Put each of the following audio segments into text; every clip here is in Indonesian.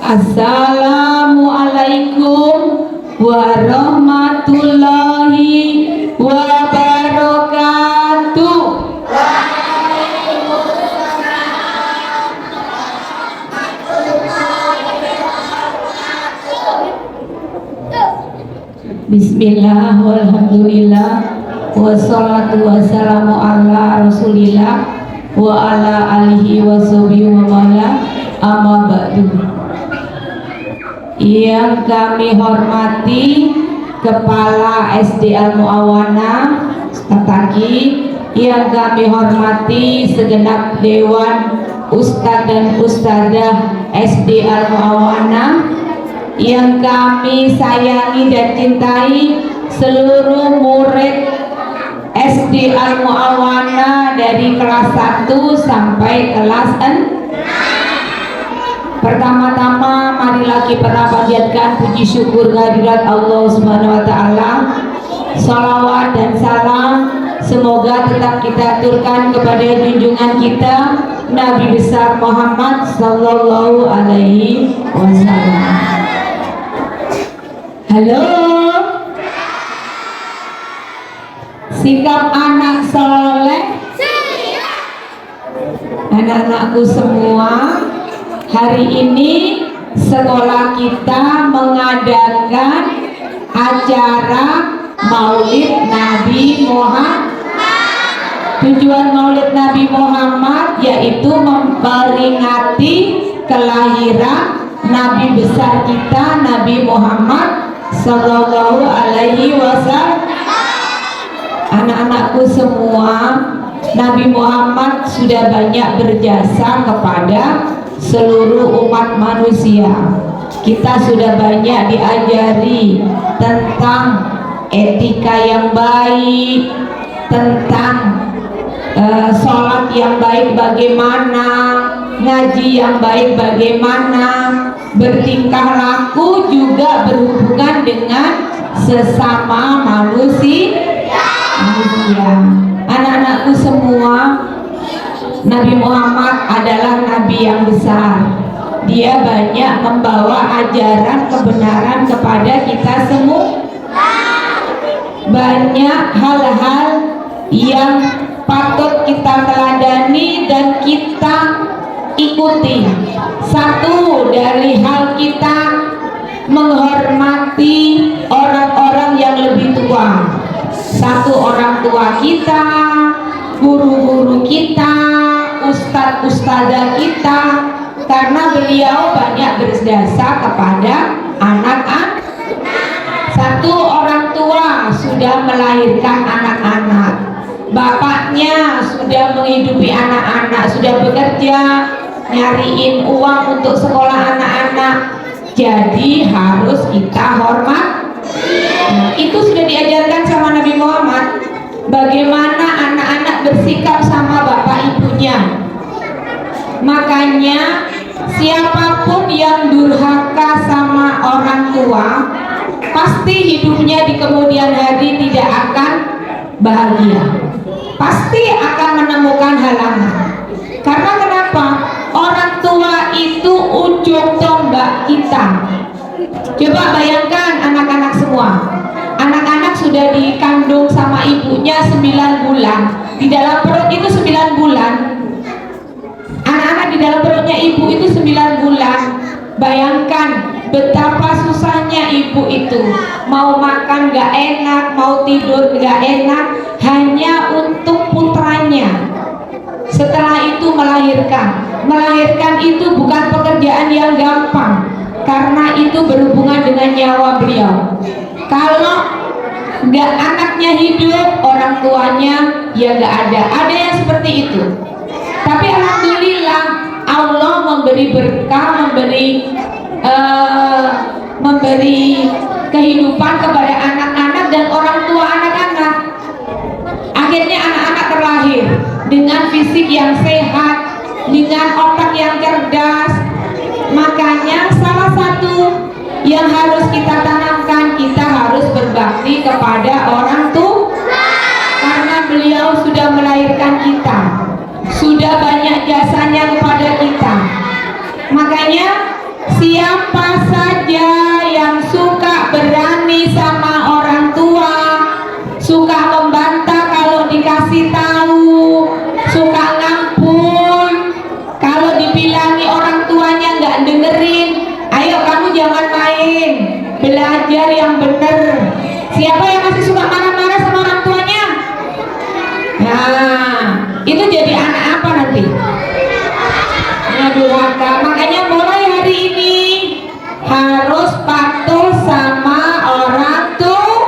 Assalamualaikum warahmatullahi wabarakatuh. Bismillah, walhamdulillah, wassalatu wassalamu ala rasulillah wa ala alihi wa sahbihi wa wala, amma ba'du. Yang kami hormati Kepala SD Al-Mu'awana Setaki, yang kami hormati segenap Dewan Ustadz dan Ustadzah SD Al-Mu'awana, yang kami sayangi dan cintai seluruh murid SD Al-Mu'awana dari kelas 1 sampai kelas 6. Pertama-tama marilah kita panjatkan puji syukur kehadirat Allah Subhanahu wa taala. Salawat dan salam semoga tetap kita aturkan kepada junjungan kita Nabi besar Muhammad sallallahu alaihi wasallam. Halo. Sikap anak soleh. Anak-anakku semua, hari ini sekolah kita mengadakan acara Maulid Nabi Muhammad. Tujuan Maulid Nabi Muhammad yaitu memperingati kelahiran Nabi besar kita Nabi Muhammad sallallahu alaihi wasallam. Anak-anakku semua, Nabi Muhammad sudah banyak berjasa kepada seluruh umat manusia. Kita sudah banyak diajari tentang etika yang baik, tentang sholat yang baik bagaimana, ngaji yang baik bagaimana, bertingkah laku juga berhubungan dengan sesama manusia. Anak-anakku semua, Nabi Muhammad adalah Nabi yang besar. Dia banyak membawa ajaran kebenaran kepada kita semua. Banyak hal-hal yang patut kita teladani dan kita ikuti. Satu dari hal kita menghormati orang-orang yang lebih tua. Satu, orang tua kita, guru-guru kita, ustadz-ustadzah kita, karena beliau banyak berjasa kepada anak-anak. Satu, orang tua sudah melahirkan anak-anak, bapaknya sudah menghidupi anak-anak, sudah bekerja nyariin uang untuk sekolah anak-anak, jadi harus kita hormat. Nah, itu sudah diajarkan sama Nabi Muhammad, bagaimana anak-anak bersikap sama bapak ibunya. Makanya siapapun yang durhaka sama orang tua, pasti hidupnya di kemudian hari tidak akan bahagia, pasti akan menemukan halangan. Karena kenapa? Orang tua itu ujung tombak kita. Coba bayangkan anak-anak semua, anak-anak sudah dikandung sama ibunya 9 bulan. Di dalam perut itu 9 bulan. Anak-anak di dalam perutnya ibu itu 9 bulan. Bayangkan betapa susahnya ibu itu. Mau makan gak enak, mau tidur gak enak, hanya untuk putranya. Setelah itu melahirkan. Melahirkan itu bukan pekerjaan yang gampang, karena itu berhubungan dengan nyawa beliau. Kalau nggak anaknya hidup, orang tuanya ya nggak ada. Ada yang seperti itu. Tapi alhamdulillah Allah memberi berkah, memberi kehidupan kepada anak-anak dan orang tua anak-anak. Akhirnya anak-anak terlahir dengan fisik yang sehat, dengan otak yang cerdas. Makanya salah satu yang harus kita tanamkan, kita harus berbakti kepada orang tua, karena beliau sudah melahirkan kita, sudah banyak jasanya kepada kita. Makanya Siapa saja yang suka berani sama orang tua, suka membantah kalau dikasih tahu, suka ngampun kalau dibilangi orang tuanya nggak dengerin, ayo kamu jangan main, belajar yang bener. Siapa yang masih suka marah-marah sama orang tuanya? Nah, itu jadi anak apa nanti? Anak durhaka. Makanya mulai hari ini harus patuh sama orang tua.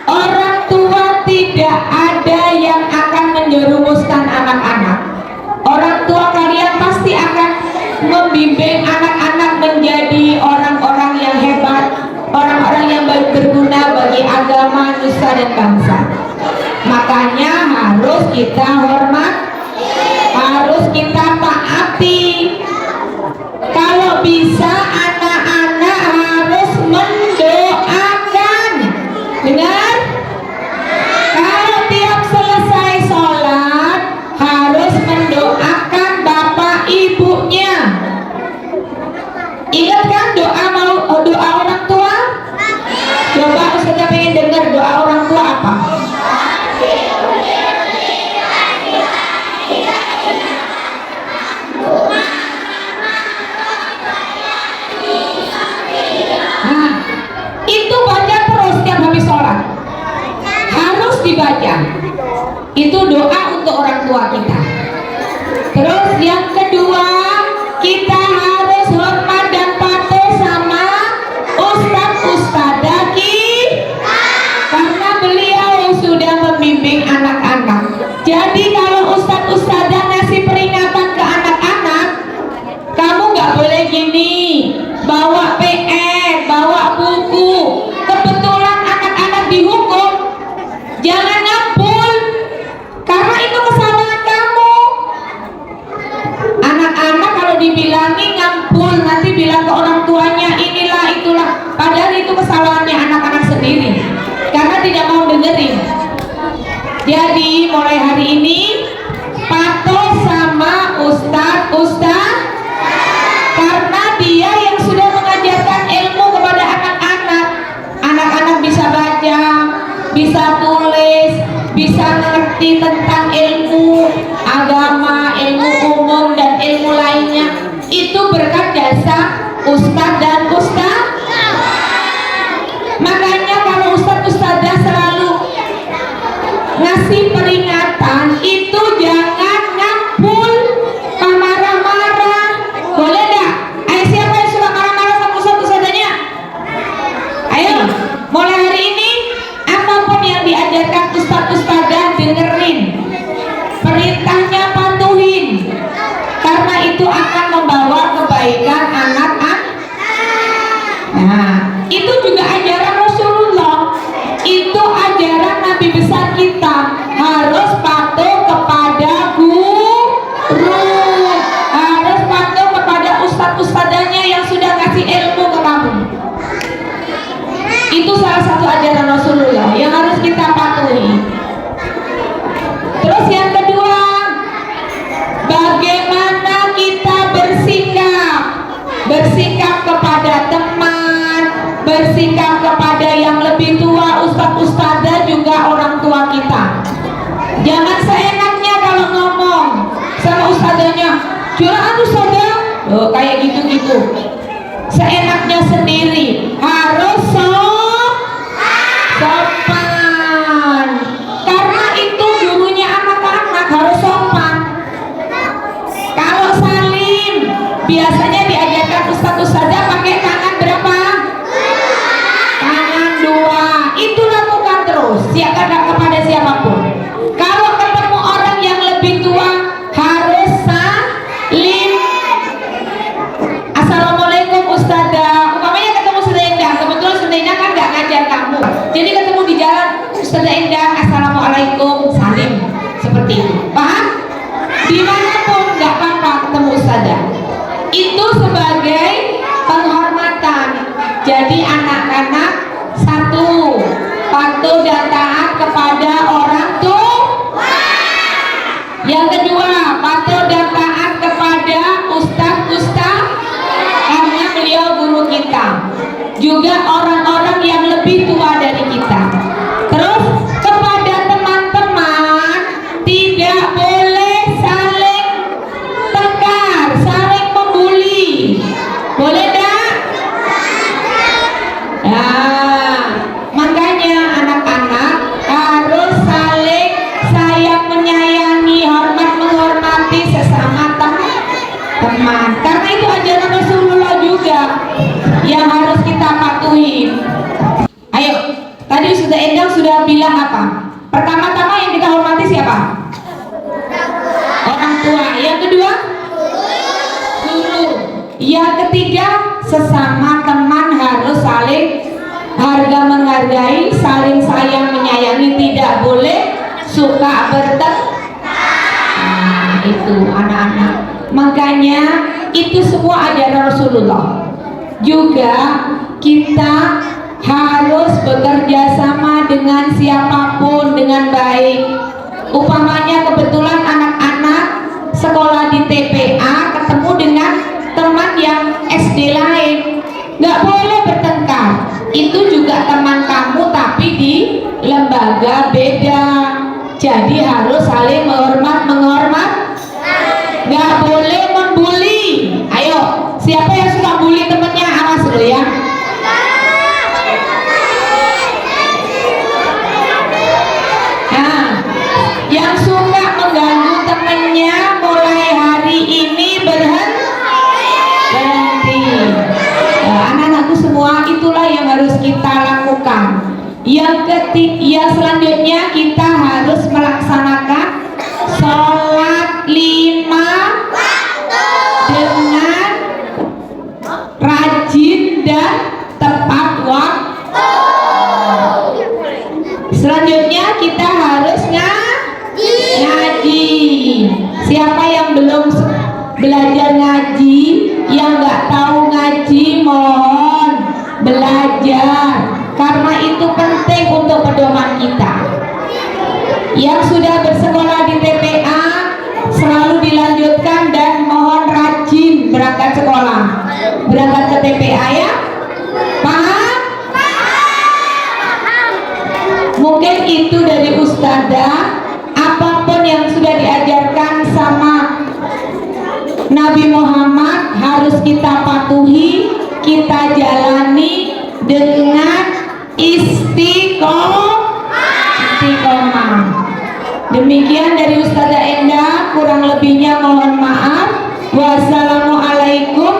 Orang tua tidak ada yang akan menjerumuskan anak-anak. Orang tua kalian pasti akan membimbing anak-anak menjadi orang-orang yang hebat, orang-orang yang berguna bagi agama, nusa dan bangsa. Makanya harus kita hormat, harus kita taati. Kalau bisa anak-anak harus mendoakan. Dengar? Kalau tiap selesai sholat harus mendoakan bapak ibunya. Ingat kan doa orang tua? Coba Ustazah pengen dengar doa orang tua apa? Nah, itu baca terus tiap habis sholat. Harus dibaca. Itu doa untuk orang tua kita. Terus yang kedua, kita harus hormat dan patuh sama Ustadz Ustadzah kita, karena beliau sudah membimbing anak-anak. Jadi kalau Ustadz Ustadzah ngasih peringatan ke anak-anak, kamu nggak boleh gini, bawa PR, bawa buku. Kebetulan anak-anak dihukum, jangan ngampul, karena itu kesalahan kamu. Anak-anak kalau dibilangi ngampul, nanti bilang ke orang tuanya inilah itulah, padahal itu kesalahannya anak-anak sendiri karena tidak mau dengerin. Jadi mulai hari ini patuh sama Ustadz karena dia yang sudah mengajarkan ilmu kepada anak-anak. Anak-anak bisa baca, bisa tulis, bisa mengerti tentang ilmu agama, ilmu umum dan ilmu lainnya. Itu berkat jasa Ustadz dan Ustadzah. Makanya kalau Ustadz-Ustadzah selalu ngasih peringatan, itu jangan ngampul, marah-marah. Boleh dah? Ayo, siapa yang suka marah-marah sama Ustadz-Ustadzahnya? Ayo, mulai hari ini apapun yang diajarkan Ustadz-Ustadzah dengerin, perintahnya patuhin, karena itu akan membawa kebaikan anak-anak. Nah, itu juga ajaran Rasulullah, itu ajaran Nabi besar kita, harus patuh kepada guru, harus patuh kepada ustadz-ustadzanya yang sudah kasih ilmu ke kamu. Itu salah satu ajaran Rasulullah yang harus kita patuhi. Terus yang kedua, bagaimana kita bersikap kepada teman, bersikap kepada yang lebih tua, ustadz-ustadzah, juga orang tua kita. Jangan seenaknya kalau ngomong sama ustadzahnya, curhat ustadzah, oh, kayak gitu-gitu. Seenaknya sendiri, harus sopan. Karena itu gurunya anak-anak harus sopan. Kalau salim, biasanya diajarkan ustadz-ustadzah pakai tangan berapa? Tangan dua. Itu lakukan terus, kepada siapapun. Kalau ketemu orang yang lebih tua, harus salim. Assalamualaikum ustadzah. Umpamanya ketemu Ustazah Indah, kebetulan Ustazah Indah kan nggak ngajar kamu, jadi ketemu di jalan, Ustazah Indah, assalamualaikum, salim. Seperti itu, paham? Dimanapun nggak apa-apa ketemu ustadzah. Itu sebagai penghormatan. Jadi anak-anak, satu, patuh dan taat kepada orang tua. Yang kedua, patuh dan taat kepada ustadz-ustadz. apa? Pertama-tama yang kita hormati siapa? Orang tua. Yang kedua? Guru. Yang ketiga, sesama teman harus saling harga menghargai, saling sayang menyayangi, tidak boleh suka bertengkar. Nah, itu anak-anak. Makanya itu semua ajaran Rasulullah. Juga kita harus bekerja sama dengan siapapun dengan baik. Umpamanya kebetulan anak-anak sekolah di TPA ketemu dengan teman yang SD lain, nggak boleh bertengkar. Itu juga teman kamu tapi di lembaga beda. Jadi harus saling menghormat, nggak boleh membuli. Ayo, siapa yang suka bully temennya, awas dulu ya. Nah, yang suka mengganggu temennya mulai hari ini berhenti. Anak-anakku semua, itulah yang harus kita lakukan. Yang selanjutnya kita harus melaksanakan sholat 5 dengan rajin dan tepat waktu. Selanjutnya kita harus ngaji. Siapa yang belum belajar ngaji, yang nggak tahu ngaji, mohon belajar, karena itu penting untuk pedoman kita. Yang sudah bersekolah di TPA selalu dilanjutkan dan mohon rajin berangkat sekolah, berangkat ke TPA ya. Paham? Mungkin itu dari Ustazah. Apapun yang sudah diajarkan sama Nabi Muhammad harus kita patuhi, kita jalani dengan istiqomah. Demikian dari Ustazah Endah, kurang lebihnya mohon maaf. Wassalamualaikum